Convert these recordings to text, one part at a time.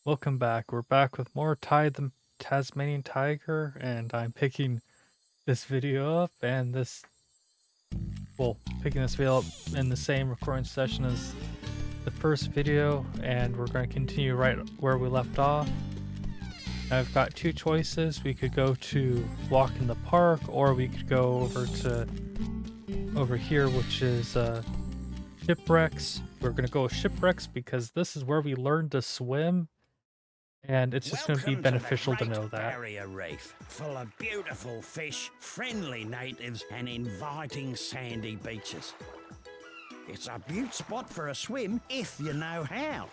Welcome back. We're back with more the Tasmanian Tiger, and I'm picking this video up and picking this video up in the same recording session as the first video, and we're going to continue right where we left off. I've got two choices. We could go to walk in the park, or we could go over here, which is shipwrecks. We're going to go with shipwrecks because this is where we learn to swim. And it's just going to be Welcome beneficial to to the know Great that. Barrier Reef, full of beautiful fish, friendly natives, and inviting sandy beaches. It's a beaut spot for a swim if you know how.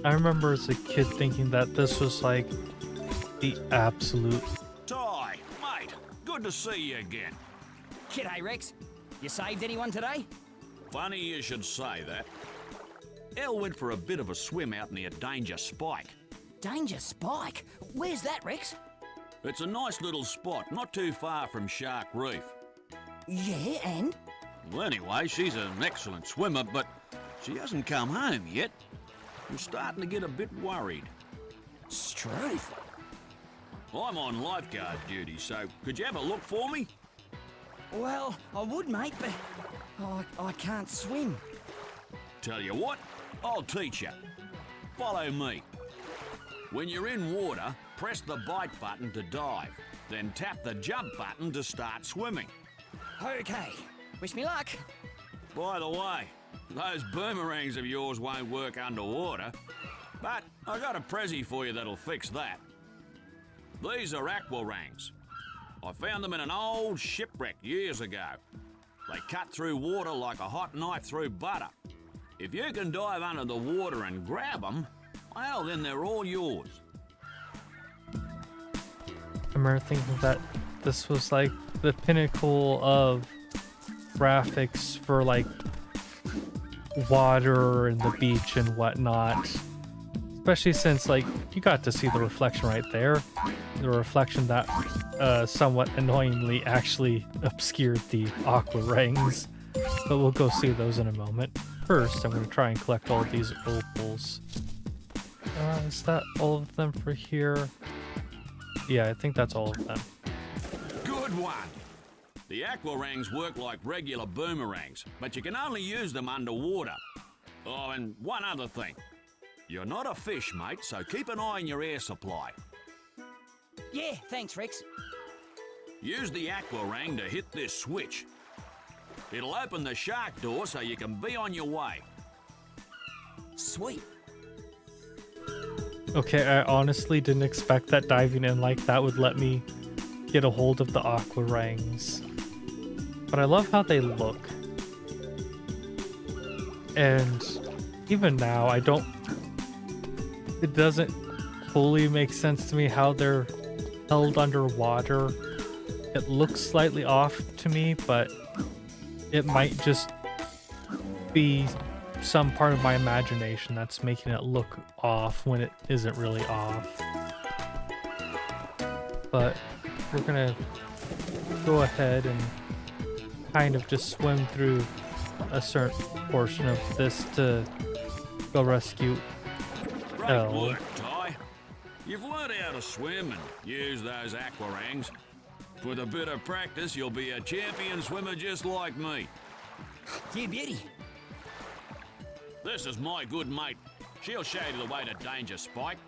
I remember as a kid thinking that this was like the absolute. Ty, mate, good to see you again. G'day, Rex. You saved anyone today? Funny you should say that. Elle went for a bit of a swim out near Danger Spike. Danger Spike? Where's that, Rex? It's a nice little spot, not too far from Shark Reef. Yeah, and? Well, anyway, she's an excellent swimmer, but she hasn't come home yet. I'm starting to get a bit worried. Struth. I'm on lifeguard duty, so could you have a look for me? Well, I would, mate, but I can't swim. Tell you what, I'll teach you. Follow me. When you're in water, press the bite button to dive, then tap the jump button to start swimming. Okay. Wish me luck. By the way, those boomerangs of yours won't work underwater, but I got a prezi for you that'll fix that. These are aquarangs. I found them in an old shipwreck years ago. They cut through water like a hot knife through butter. If you can dive under the water and grab them, well, then they're all yours. I remember thinking that this was like the pinnacle of graphics for like water and the beach and whatnot. Especially since like you got to see the reflection right there. The reflection that somewhat annoyingly actually obscured the aqua rings. But we'll go see those in a moment. First, I'm going to try and collect all of these opals. Is that all of them for here? Yeah, I think that's all of them. Good one. The aquarangs work like regular boomerangs, but you can only use them underwater. Oh, and one other thing. You're not a fish, mate, so keep an eye on your air supply. Yeah, thanks, Rex. Use the aquarang to hit this switch. It'll open the shark door so you can be on your way. Sweet. Okay, I honestly didn't expect that diving in like that would let me get a hold of the aqua rings. But I love how they look. And even now, it doesn't fully make sense to me how they're held underwater. It looks slightly off to me, but it might just be some part of my imagination that's making it look off when it isn't really off. But we're gonna go ahead and kind of just swim through a certain portion of this to go rescue Great Elle. work, Ty. You've learned how to swim and use those aquarangs. With a bit of practice, you'll be a champion swimmer just like me. You beauty. This is my good mate. She'll show you the way to Danger Spike.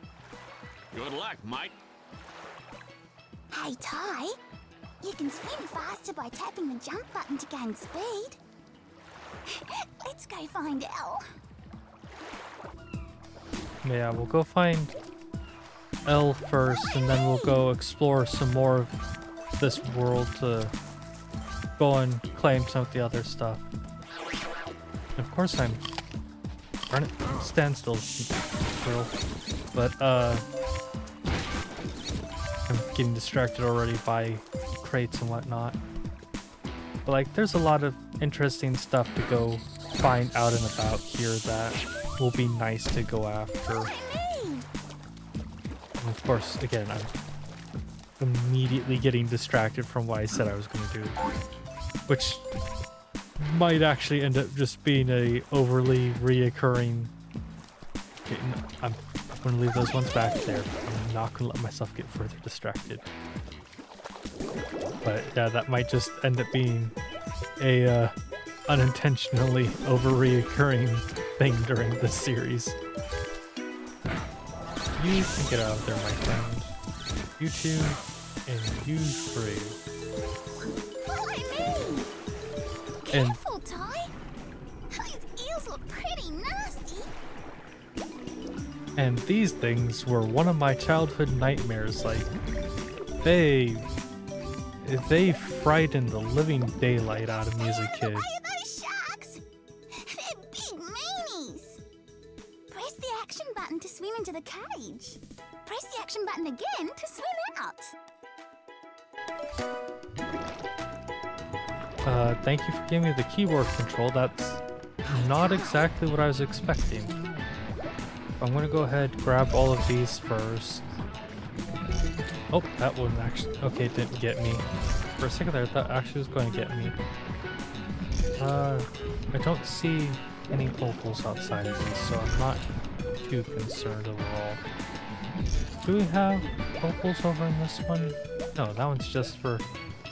Good luck, mate. Hey, Ty, you can swim faster by tapping the jump button to gain speed. Let's go find Elle. Yeah, we'll go find Elle first, and then we'll go explore some more of this world to go and claim some of the other stuff. Of course, I'm trying to stand still, girl. But I'm getting distracted already by crates and whatnot. But like, there's a lot of interesting stuff to go find out and about here that will be nice to go after. And of course, again, I'm immediately getting distracted from what I said I was going to do. Which might actually end up just being a overly reoccurring... Okay, no, I'm going to leave those ones back there. I'm not going to let myself get further distracted. But yeah, that might just end up being a unintentionally over reoccurring thing during this series. You can get out of there, my friend. You two and you three. Follow me! And Careful, Ty! Those eels look pretty nasty. and these things were one of my childhood nightmares. Like, they frightened the living daylight out of me as a kid. Are those sharks? They're big meanies. Press the action button to swim into the cage. Press the action button again to swim out. Thank you for giving me the keyboard control. That's not exactly what I was expecting. I'm gonna go ahead and grab all of these first. Oh, that one actually... Okay, it didn't get me. For a second there, I thought actually was going to get me. I don't see any opals outside of these, so I'm not too concerned overall. Do we have opals over in this one? No, that one's just for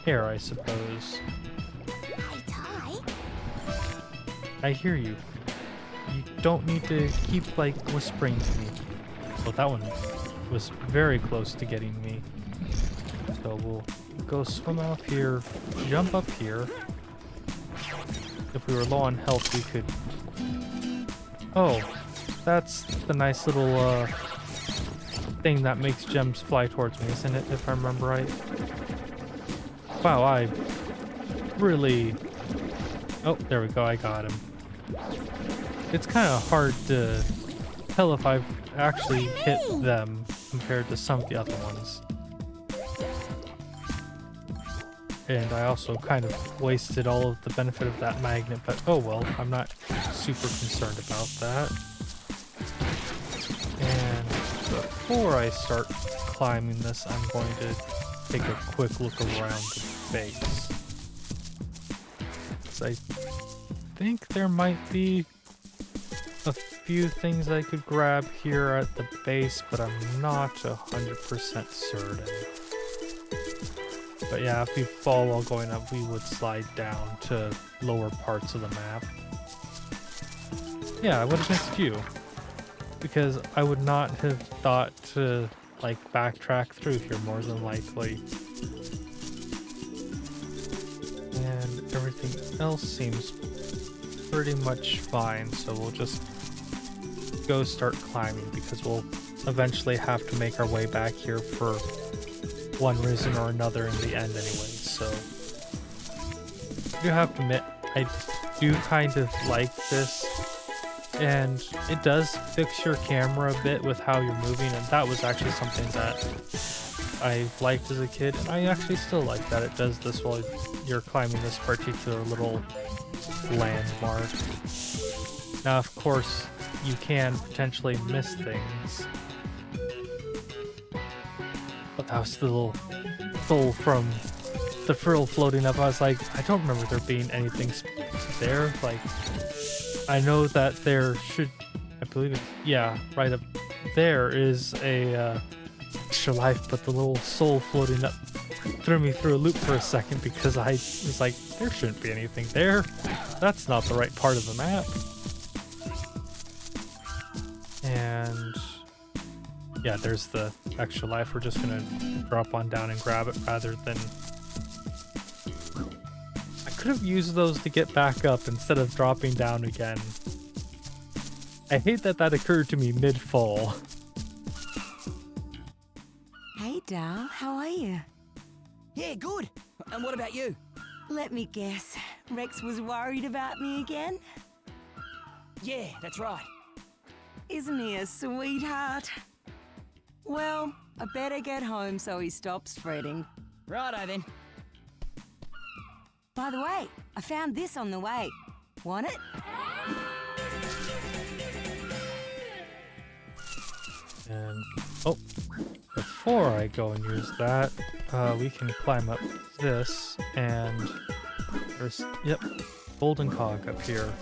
hair, I suppose. Hey, Ty. I hear you. You don't need to keep, like, whispering to me. Well, that one was very close to getting me. So we'll go swim up here, jump up here. If we were low on health, we could... Oh, that's the nice little thing that makes gems fly towards me, isn't it, if I remember right? Wow, I really... Oh, there we go, I got him. It's kind of hard to tell if I've actually hit them compared to some of the other ones. And I also kind of wasted all of the benefit of that magnet, but oh well, I'm not super concerned about that. And before I start climbing this, I'm going to take a quick look around the base. So I think there might be a few things I could grab here at the base, but I'm not 100% certain. But yeah, if we fall while going up, we would slide down to lower parts of the map. Yeah, I would have missed you. Because I would not have thought to, like, backtrack through here more than likely. And everything else seems pretty much fine, so we'll just go start climbing because we'll eventually have to make our way back here for one reason or another in the end anyway, so I do have to admit, I do kind of like this, and it does fix your camera a bit with how you're moving, and that was actually something that I liked as a kid, and I actually still like that it does this while you're climbing this particular little landmark. Now, of course, you can potentially miss things. But that was the little soul from the frill floating up. I was like, I don't remember there being anything there. Like, I know that there should, I believe it, yeah, right up there is a extra life, but the little soul floating up threw me through a loop for a second because I was like, there shouldn't be anything there. That's not the right part of the map. And yeah, there's the extra life. We're just gonna drop on down and grab it rather than... I could have used those to get back up instead of dropping down again. I hate that that occurred to me mid-fall. Hey, Dal, how are you? Yeah, good. And what about you? Let me guess. Rex was worried about me again? Yeah, that's right. Isn't he a sweetheart? Well, I better get home so he stops fretting. Righto then. By the way, I found this on the way. Want it? And, oh, before I go and use that, we can climb up this, and there's, yep, golden cog up here.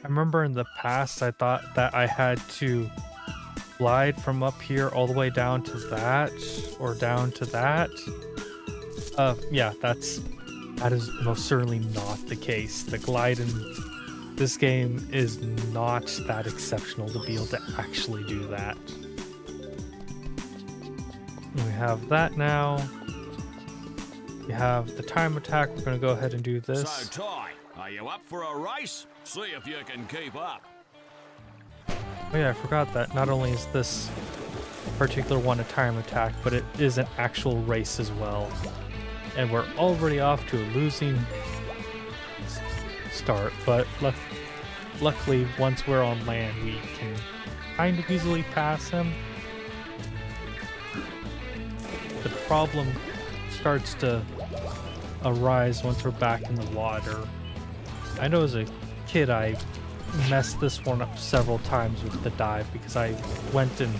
I remember in the past I thought that I had to glide from up here all the way down to that, or down to that. Yeah, that is most certainly not the case. The glide in this game is not that exceptional to be able to actually do that. We have that now. We have the time attack. We're going to go ahead and do this. So, Ty, are you up for a race? See if you can keep up. Oh yeah, I forgot that not only is this particular one a time attack, but it is an actual race as well. And we're already off to a losing start, but luckily once we're on land we can kind of easily pass him. The problem starts to arise once we're back in the water. I know as a kid I messed this one up several times with the dive because I went and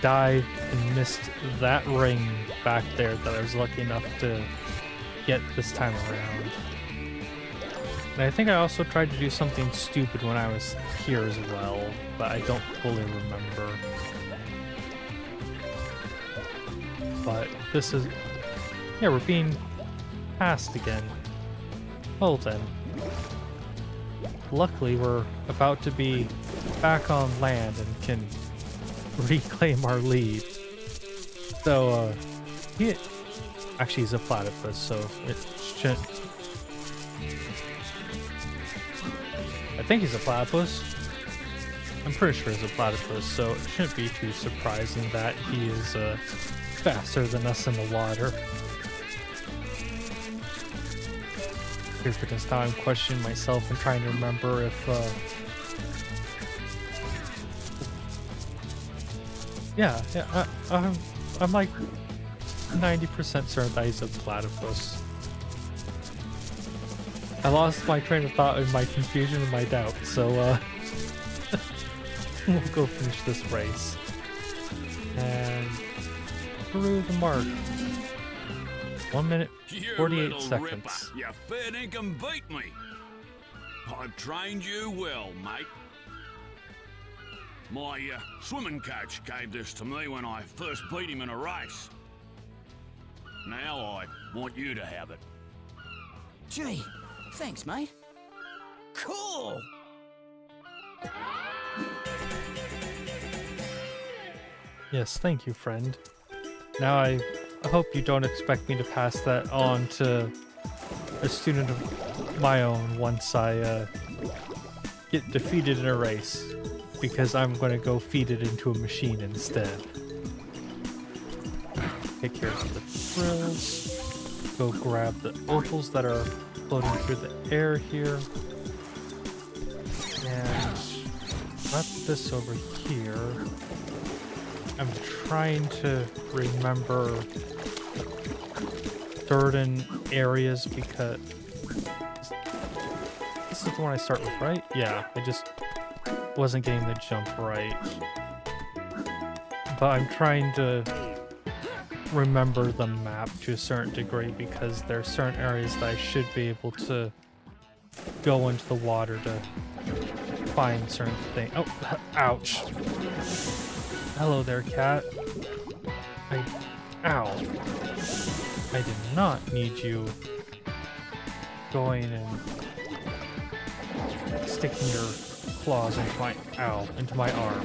dived and missed that ring back there that I was lucky enough to get this time around. And I think I also tried to do something stupid when I was here as well, but I don't fully remember. But this is... yeah, we're being passed again. Well then. Luckily, we're about to be back on land and can reclaim our lead. So, actually he's a platypus, so it shouldn't... I think he's a platypus. I'm pretty sure he's a platypus, so it shouldn't be too surprising that he is faster than us in the water. Because now I'm questioning myself and trying to remember if I'm like 90% certain that he's a platypus. I lost my train of thought in my confusion and my doubt, so we'll go finish this race and through the mark. 1 minute, 48 seconds. Ripper, you fair dinkum beat me. I've trained you well, mate. My swimming coach gave this to me when I first beat him in a race. Now I want you to have it. Gee, thanks, mate. Cool! Yes, thank you, friend. Now I hope you don't expect me to pass that on to a student of my own once I get defeated in a race, because I'm going to go feed it into a machine instead. Take care of the frills. Go grab the opals that are floating through the air here. And wrap this over here. I'm trying to remember certain areas because this is the one I start with, right? Yeah, I just wasn't getting the jump right. But I'm trying to remember the map to a certain degree because there are certain areas that I should be able to go into the water to find certain things. Oh, ouch. Hello there, cat. Ow. I did not need you going and sticking your claws into my arm.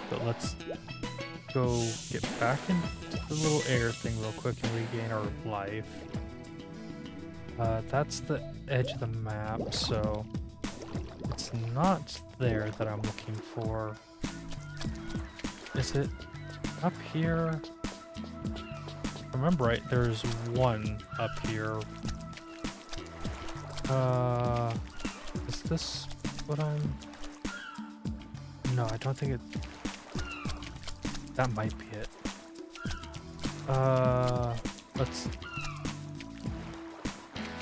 But let's go get back into the little air thing real quick and regain our life. That's the edge of the map, so it's not there that I'm looking for. Is it up here? If I remember right, there's one up here. Is this what I'm... No, I don't think it... That might be it. Let's...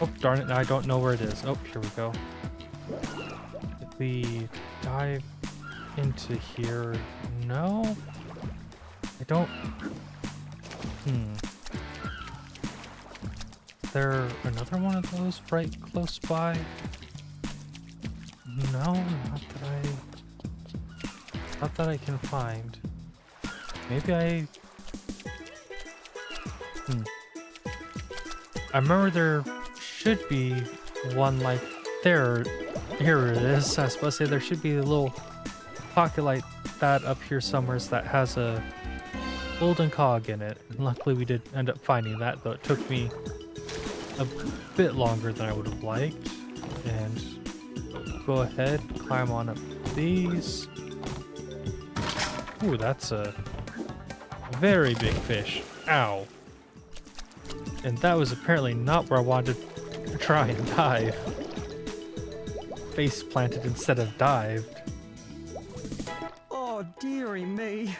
Oh, darn it, I don't know where it is. Oh, here we go. If we dive into here... No? I don't... Is there another one of those right close by? No, not that I can find. Maybe I remember there should be one like there. Here it is. I was supposed to say there should be a little pocket like that up here somewhere that has a golden cog in it. And luckily we did end up finding that, though it took me a bit longer than I would have liked. And go ahead, climb on up these. Ooh, that's a very big fish. Ow. And that was apparently not where I wanted to try and dive. Face planted instead of dived. Oh, dearie me.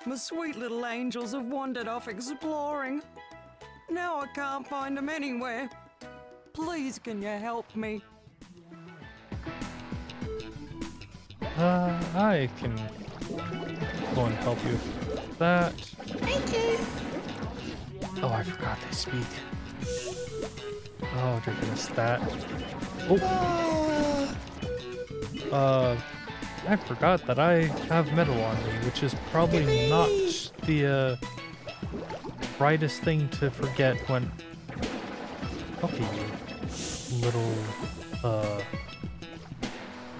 My sweet little angels have wandered off exploring. Now I can't find them anywhere. Please, can you help me? I can go and help you with that. Thank you. Oh, I forgot they speak. Oh, dear goodness, that. Oh. I forgot that I have metal on me, which is probably not the brightest thing to forget when... Okay, you little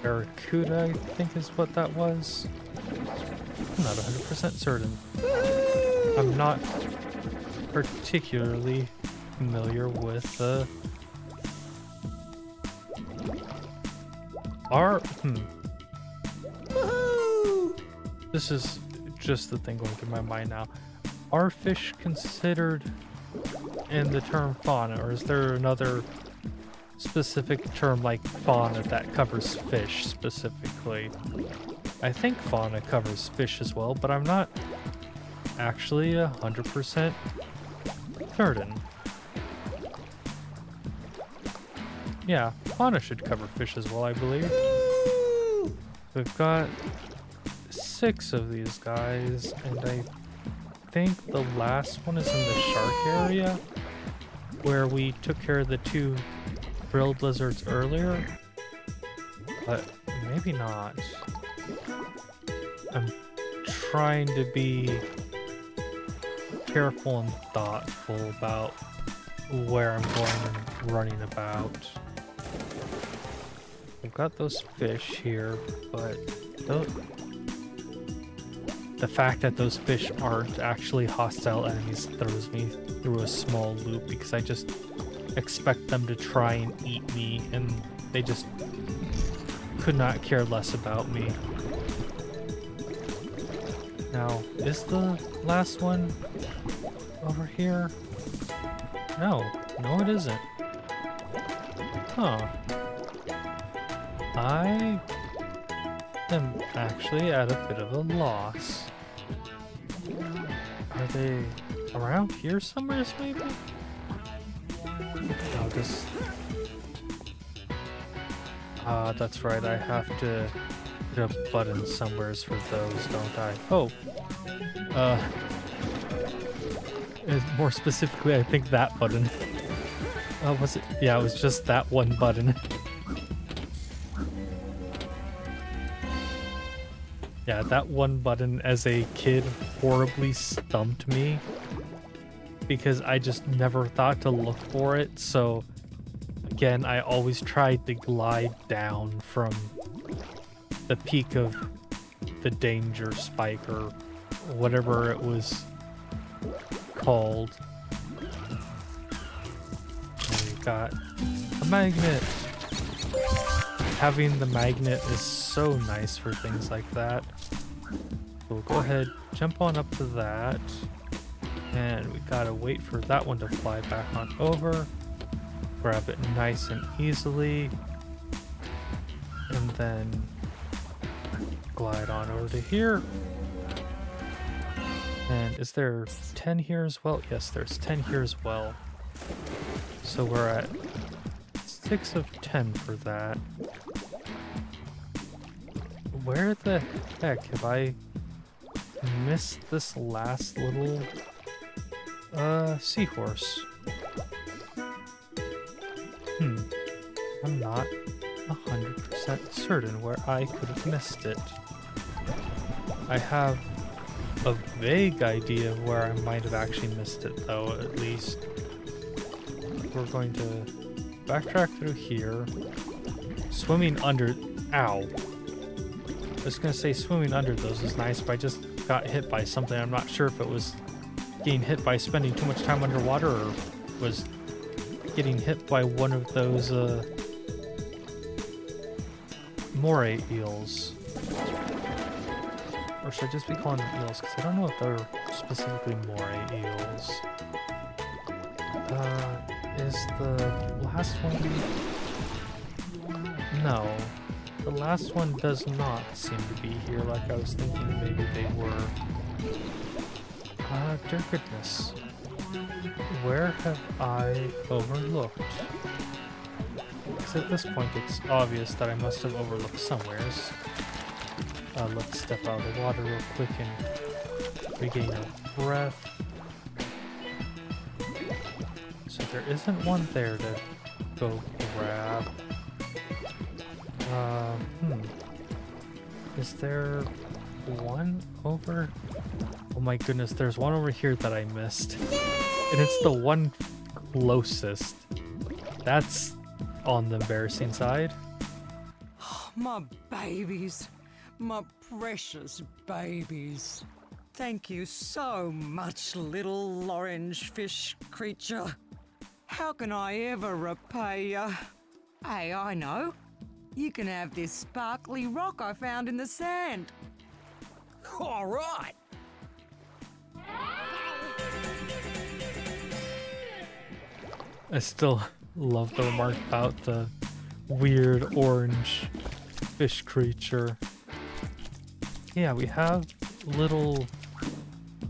barracuda, I think is what that was. I'm not 100% certain. I'm not particularly familiar with This is just the thing going through my mind now. Are fish considered in the term fauna, or is there another specific term like fauna that covers fish specifically? I think fauna covers fish as well, but I'm not actually 100% certain. Yeah, fauna should cover fish as well, I believe. We've got 6 of these guys, and I think the last one is in the shark area, where we took care of the 2 grilled lizards earlier, but maybe not. I'm trying to be careful and thoughtful about where I'm going and running about. We've got those fish here, but the fact that those fish aren't actually hostile enemies throws me through a small loop, because I just expect them to try and eat me, and they just could not care less about me. Now, is the last one over here? No, it isn't. Huh. I am actually at a bit of a loss. Are they around here somewhere, maybe? I'll just... that's right, I have to hit a button somewhere for those, don't I? Oh! More specifically, I think that button. Was it? Yeah, it was just that one button. Yeah, that one button as a kid horribly stumped me, because I just never thought to look for it. So again, I always tried to glide down from the peak of the danger spike, or whatever it was called. And we got a magnet. Having the magnet is so nice for things like that. So we'll go ahead, jump on up to that, and we gotta wait for that one to fly back on over. Grab it nice and easily, and then glide on over to here. And is there 10 here as well? Yes, there's 10 here as well. So we're at 6 of 10 for that. Where the heck have I missed this last little seahorse. I'm not 100% certain where I could have missed it. I have a vague idea of where I might have actually missed it, though, at least. We're going to backtrack through here. Swimming under... Ow. I was going to say swimming under those is nice, but I just got hit by something. I'm not sure if it was getting hit by spending too much time underwater or was getting hit by one of those moray eels. Or should I just be calling them eels? Because I don't know if they're specifically moray eels. Is the last one... No. The last one does not seem to be here like I was thinking maybe they were. Dear goodness. Where have I overlooked? Because at this point it's obvious that I must have overlooked somewheres. Let's step out of the water real quick and regain our breath. So there isn't one there to go grab. Is there one over? Oh my goodness, there's one over here that I missed. And it's the one closest. That's on the embarrassing side. My babies. My precious babies. Thank you so much, little orange fish creature. How can I ever repay you? Hey, I know. You can have this sparkly rock I found in the sand. All right. I still love the remark about the weird orange fish creature. Yeah, we have little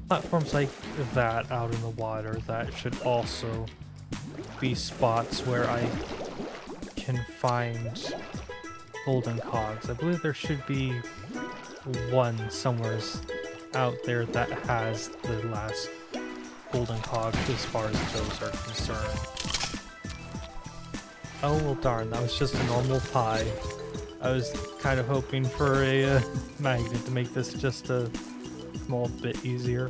platforms like that out in the water that should also be spots where I can find golden cogs. I believe there should be one somewhere out there that has the last golden cog as far as those are concerned. Oh well darn, that was just a normal pie. I was kind of hoping for a magnet to make this just a small bit easier.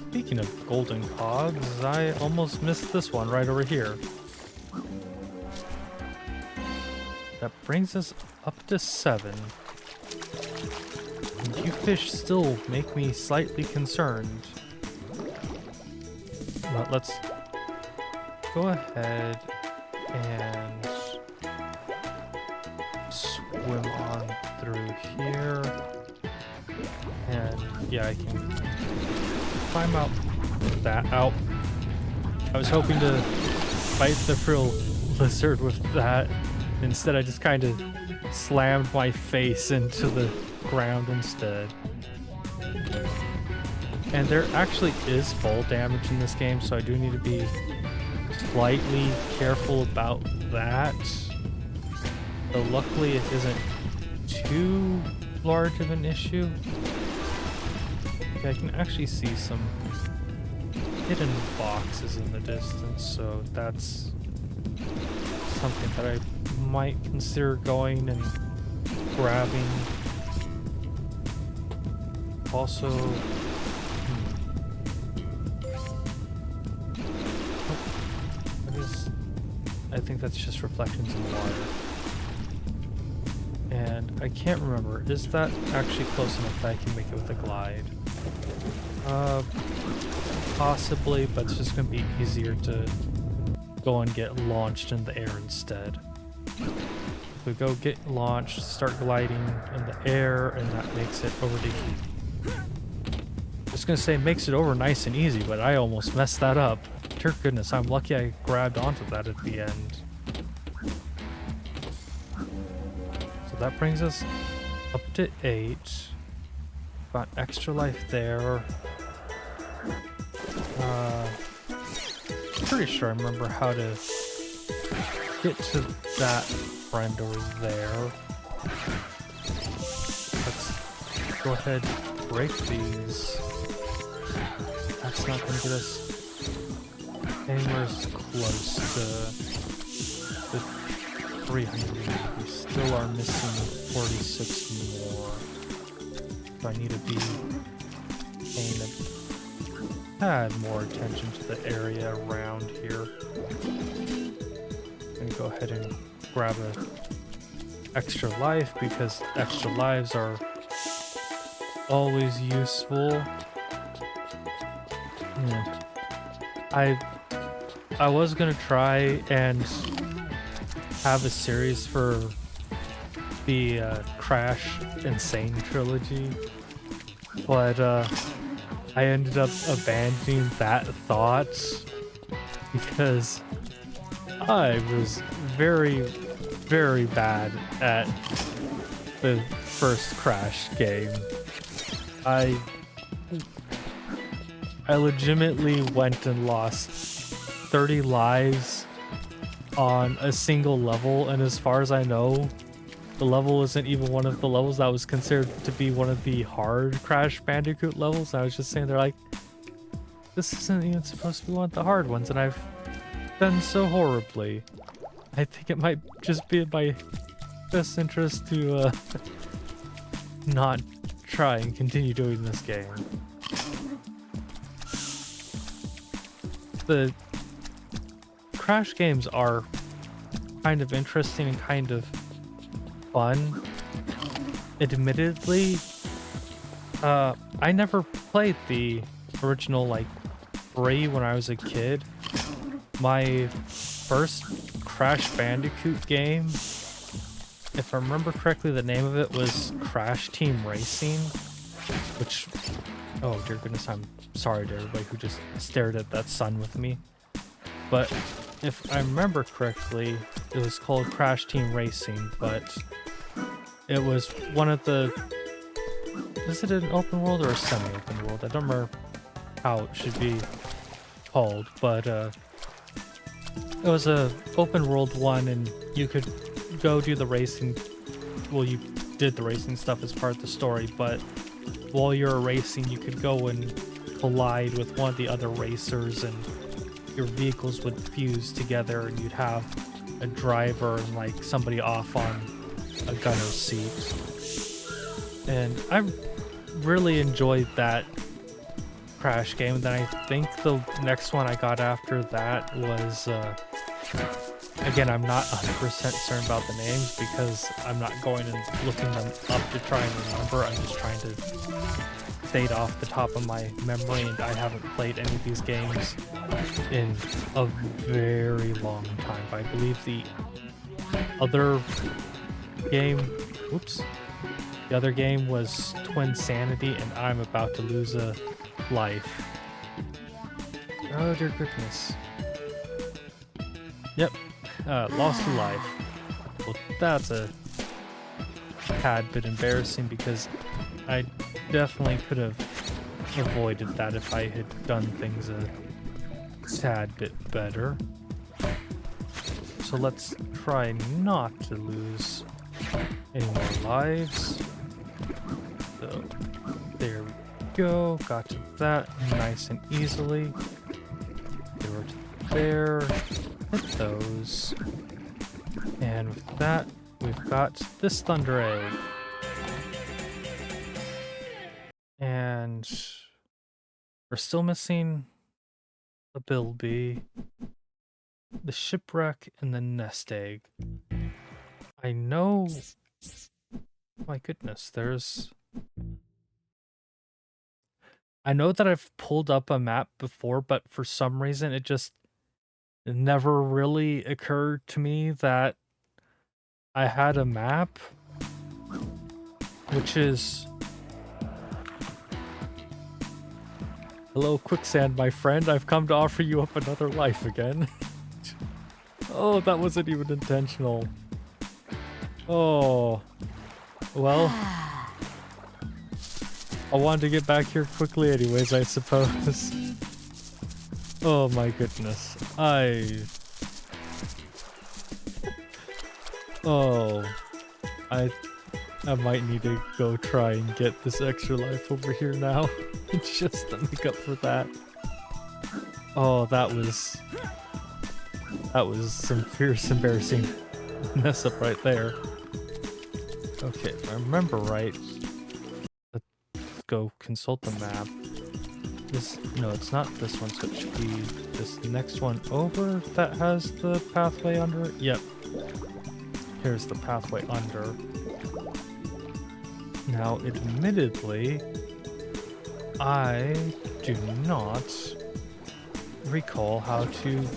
Speaking of golden cogs, I almost missed this one right over here. That brings us up to 7. And you fish still make me slightly concerned. But let's go ahead and swim on through here. And yeah, I can climb out that out. I was hoping to fight the frill lizard with that. Instead, I just kind of slammed my face into the ground instead. And there actually is fall damage in this game, so I do need to be slightly careful about that. Though luckily it isn't too large of an issue. Okay, I can actually see some hidden boxes in the distance, so that's something that I might consider going and grabbing. Also, what is? I think that's just reflections in the water. And I can't remember. Is that actually close enough that I can make it with a glide? Possibly, but it's just going to be easier to go and get launched in the air instead. We go get launched, start gliding in the air, and that makes it over to... I was going to say makes it over nice and easy, but I almost messed that up. Dear goodness, I'm lucky I grabbed onto that at the end. So that brings us up to 8. Got extra life there. Pretty sure I remember how to get to that friend over there. Let's go ahead break these. That's not gonna get us anywhere close to the 300. We still are missing 46 more. So I need to be paying a tad more attention to the area around here. I'm gonna go ahead and grab a extra life because extra lives are always useful. Yeah. I was gonna try and have a series for the Crash Insane trilogy, but I ended up abandoning that thought because I was very, very bad at the first Crash game. I legitimately went and lost 30 lives on a single level, and as far as I know, the level isn't even one of the levels that was considered to be one of the hard Crash Bandicoot levels. I was just saying, they're like, this isn't even supposed to be one of the hard ones, and I've done so horribly. I think it might just be in my best interest to not try and continue doing this game. The Crash games are kind of interesting and kind of fun. Admittedly, I never played the original like 3 when I was a kid. My first Crash Bandicoot game, if I remember correctly, the name of it was Crash Team Racing, which, oh dear goodness, I'm sorry to everybody who just stared at that sun with me. But if I remember correctly, it was called Crash Team Racing, but it was one of the... Is it an open world or a semi-open world? I don't remember how it should be called, but it was a open world one, and you could go do the racing. Well, you did the racing stuff as part of the story, but while you're racing, you could go and collide with one of the other racers, and your vehicles would fuse together, and you'd have a driver and like somebody off on a gunner's seat. And I really enjoyed that Crash game. And then I think the next one I got after that was again, I'm not 100% certain about the names because I'm not going and looking them up to try and remember. I'm just trying to state off the top of my memory, and I haven't played any of these games in a very long time. But I believe the other game, the other game was Twin Sanity, and I'm about to lose a life. Oh dear goodness. Yep, lost a life. Well, that's a tad bit embarrassing because I definitely could have avoided that if I had done things a tad bit better. So let's try not to lose any more lives. So there we go, got to that nice and easily. Over to there, hit those. And with that, we've got this Thunder Egg. And we're still missing a Bilby, the Shipwreck, and the Nest Egg. I know... My goodness, there's... I know that I've pulled up a map before, but for some reason it just never really occurred to me that I had a map, which is... Hello, Quicksand, my friend. I've come to offer you up another life again. Oh, that wasn't even intentional. Oh. Well. I wanted to get back here quickly anyways, I suppose. Oh my goodness. Oh. I might need to go try and get this extra life over here now, just to make up for that. Oh, that was some fierce, embarrassing mess up right there. Okay, if I remember right, let's go consult the map. No, it's not this one, so it should be this next one over that has the pathway under it. Yep. Here's the pathway under. Now, admittedly, I do not recall how to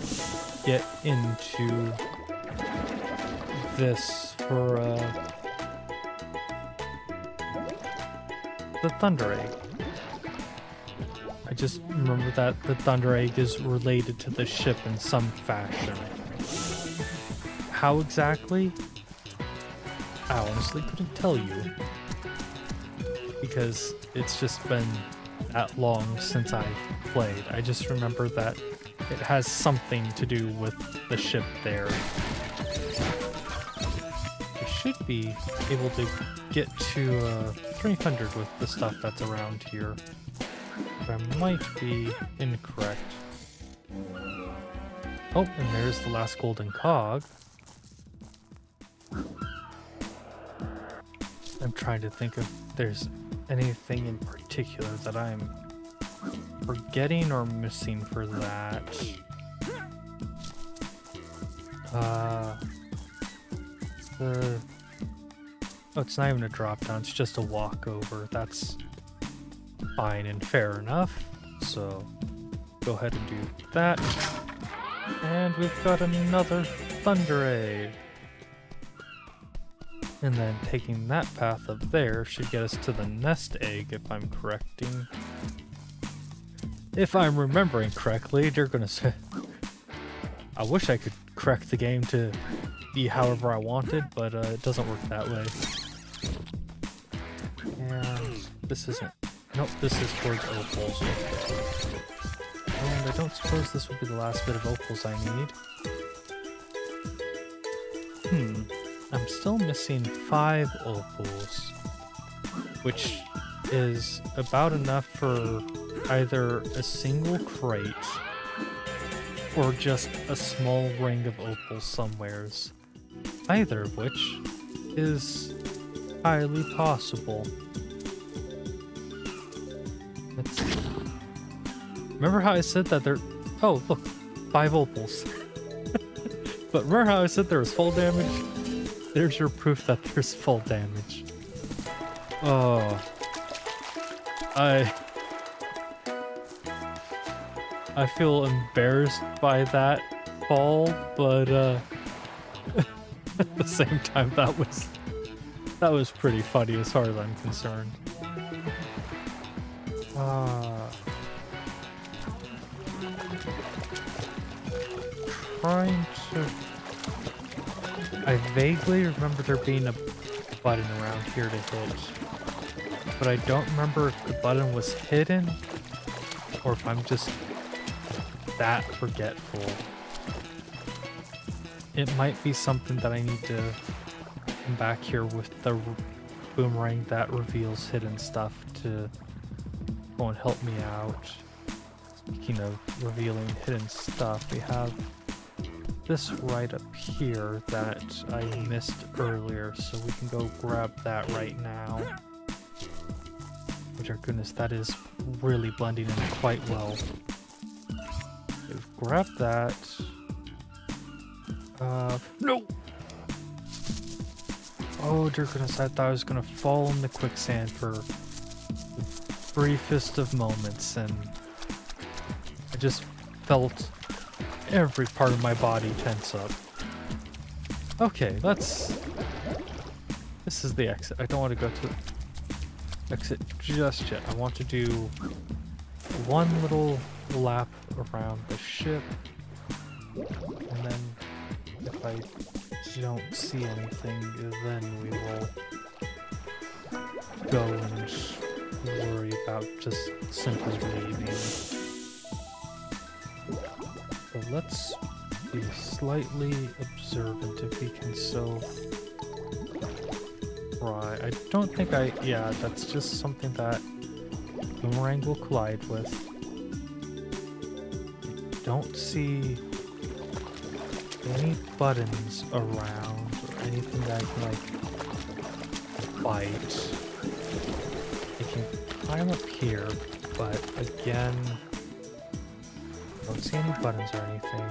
get into this for the Thunder Egg. I just remember that the Thunder Egg is related to the ship in some fashion. How exactly? I honestly couldn't tell you. Because it's just been that long since I've played. I just remember that it has something to do with the ship there. I should be able to get to 300 with the stuff that's around here. But I might be incorrect. Oh, and there's the last golden cog. I'm trying to think if there's anything in particular that I'm forgetting or missing for that. Oh, it's not even a drop down, it's just a walkover. That's fine and fair enough. So go ahead and do that. And we've got another Thunder Egg. And then taking that path up there should get us to the nest egg, if I'm correcting. If I'm remembering correctly, they're gonna say... I wish I could correct the game to be however I wanted, but it doesn't work that way. And this isn't... Nope, this is towards opals. Okay. And I don't suppose this would be the last bit of opals I need. I'm still missing 5 opals, which is about enough for either a single crate or just a small ring of opals somewheres, either of which is highly possible. Let's see. Remember how I said that there... Oh, look, 5 opals. But remember how I said there was full damage? There's your proof that there's full damage. Oh. I feel embarrassed by that fall, but at the same time that was pretty funny as far as I'm concerned. Trying to... I vaguely remember there being a button around here to hit, but I don't remember if the button was hidden or if I'm just that forgetful. It might be something that I need to come back here with the boomerang that reveals hidden stuff to go and help me out. Speaking of revealing hidden stuff, we have this right up here that I missed earlier, so we can go grab that right now. Which, our goodness, that is really blending in quite well. We've grabbed that. No! Oh dear goodness, I thought I was gonna fall in the quicksand for the briefest of moments, and I just felt every part of my body tense up. Okay, this is the exit. I don't want to go to exit just yet. I want to do one little lap around the ship, and then if I don't see anything, then we will go and worry about just simply leaving. So let's be slightly observant if we can. So try. I don't think yeah, that's just something that Boomerang will collide with. I don't see any buttons around or anything that I can like bite. I can climb up here, but again, I don't see any buttons or anything.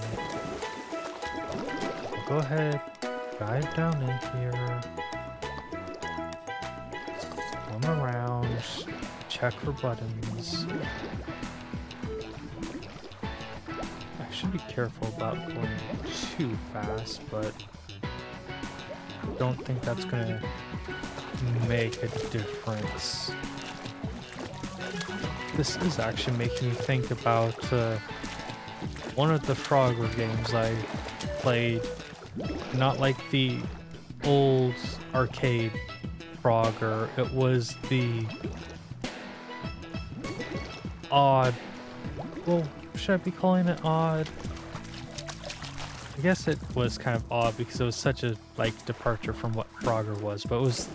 I'll go ahead, dive down in here, swim around, check for buttons. I should be careful about going too fast, but I don't think that's gonna make a difference. This is actually making me think about one of the Frogger games I played, not like the old arcade Frogger, it was the odd, well, should I be calling it odd? I guess it was kind of odd because it was such a like departure from what Frogger was, but it was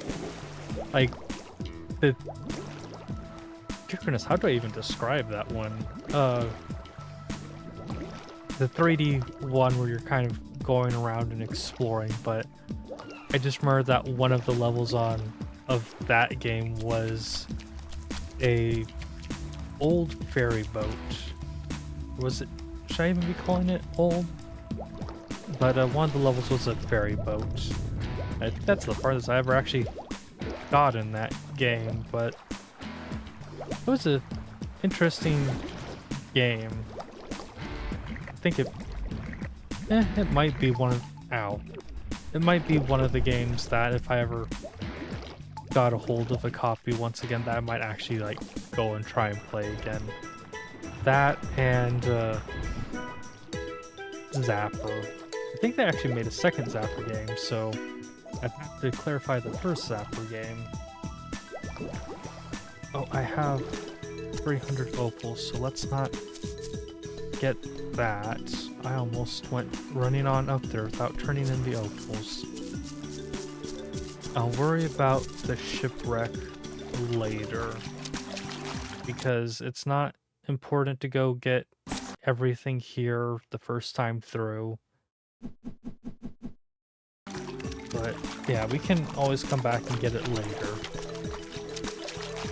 like the goodness, how do I even describe that one? The 3D one where you're kind of going around and exploring, but I just remember that one of the levels of that game was a old ferry boat. Was it? Should I even be calling it old? But one of the levels was a ferry boat. I think that's the farthest I ever actually got in that game, but it was an interesting game. I think it might be one of, it might be one of the games that if I ever got a hold of a copy once again, that I might actually like go and try and play again. That and Zapper. I think they actually made a second Zapper game, so I'd have to clarify the first Zapper game. Oh, I have 300 opals, so let's not get that. I almost went running on up there without turning in the opals. I'll worry about the shipwreck later, because it's not important to go get everything here the first time through. But yeah, we can always come back and get it later.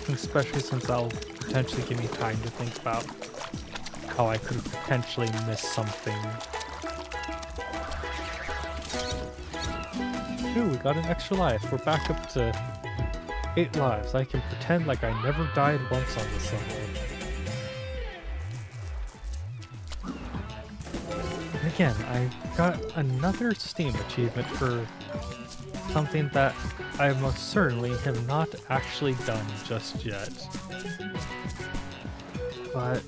Especially since that'll potentially give me time to think about how I could potentially miss something. Ooh, we got an extra life. We're back up to 8 lives. I can pretend like I never died once on this level. And again, I got another Steam achievement for something that I most certainly have not actually done just yet. But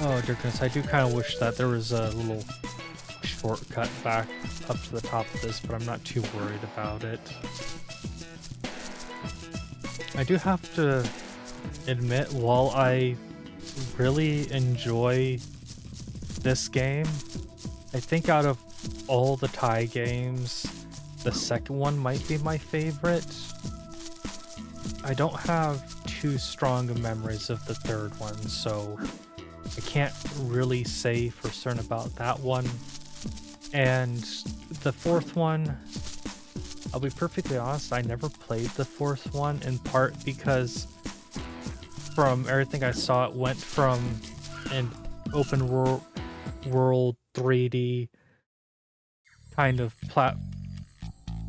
oh dear goodness, I do kind of wish that there was a little shortcut back up to the top of this, but I'm not too worried about it. I do have to admit, while I really enjoy this game, I think out of all the Thai games, the second one might be my favorite. I don't have too strong of memories of the third one, so I can't really say for certain about that one. And the fourth one, I'll be perfectly honest, I never played the fourth one, in part because from everything I saw, it went from an open world 3D kind of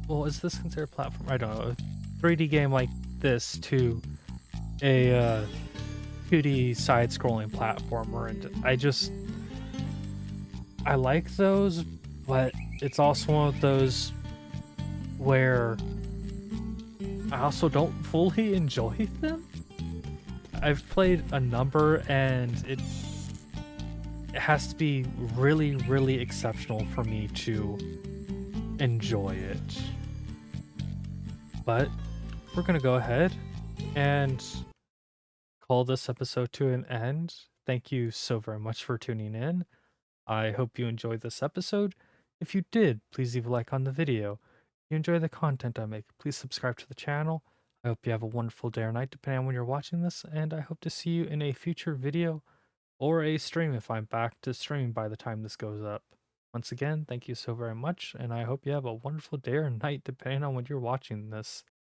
well, is this considered platform? I don't know. A 3D game like this to a 2D side-scrolling platformer, and I like those, but it's also one of those where I also don't fully enjoy them. I've played a number, and it has to be really, really exceptional for me to enjoy it. But we're gonna go ahead and call this episode to an end. Thank you so very much for tuning in. I hope you enjoyed this episode. If you did, please leave a like on the video. you enjoy the content I make, please subscribe to the channel. I hope you have a wonderful day or night depending on when you're watching this, and I hope to see you in a future video or a stream if I'm back to stream by the time this goes up. Once again, thank you so very much, and I hope you have a wonderful day or night depending on when you're watching this.